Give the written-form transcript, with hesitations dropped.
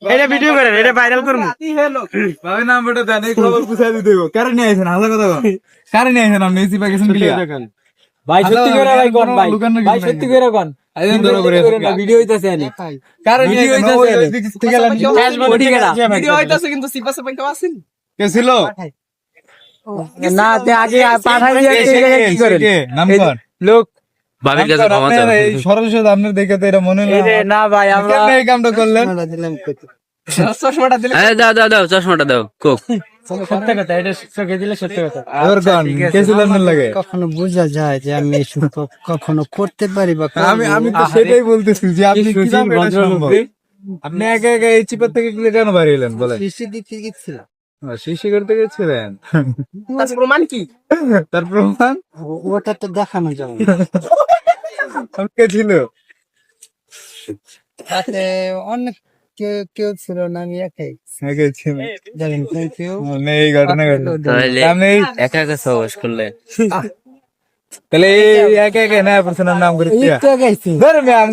এটা ভিডিও করেন, এটা ভাইরাল করুন। ভাই নাম্বারটা দেন, এই খবর পুষাই দিতে হবে। কারে নিয়ে আইছেন হাজার কথা বল। কারে নিয়ে আইছেন আপনি এসি পাকিস্তান ক্লিয়ার ভাই সত্যি করে ভাই কোন ভাই, ভাই সত্যি করে কোন আইছেন ধরো করে ভিডিও হইতাছে আনি কারে নিয়ে ভিডিও আইছেন হইতাছে। ওই দিক থেকে লাগি ওটি কেডা ভিডিও হইতাছে কিন্তু সিপাসে ব্যাংকে আছেন কে ছিল না তে আগে পাঠাই দিয়ে কি করেন কে নাম কোন লোক ভাবির কাছে ক্ষমা চাও। এই সরাসরি আপনার দেখে তো এটা মনে এই যে না না ভাই আমরা কেন এই কামটা করলেন চশমাটা দিলে দাও চশমাটা দাও কোক। সত্য কথা, এটা চোখে দিলে সত্য কথা। ওর গান কে ছিল আপনার লাগে কখনো বোঝা যায় যে আমি এসব কখনো করতে পারি বা আমি তো সেটাই বলতেছি যে আপনি কিভাবে এটা সম্ভব? আপনি একা একা এই চিপার থেকে কেন বাড়ি এলেন বলেন? কৃষি দিতে গেছিলাম। শিশি করতে গেছিলেন, তার প্রমাণ কি? তার প্রমাণ ওটা তো দেখানো যাবে না। কে ছিল? তাতে অনেক কেউ ছিল না, আমি একাই একাই ছিল। জানেন কেউ মানে এই ঘটনা ঘটলো তাহলে আমি একা একা সহজ করলে তাহলে এই একা একা না পারছেন নাম করে একটু আগাইছি। ধরে আমি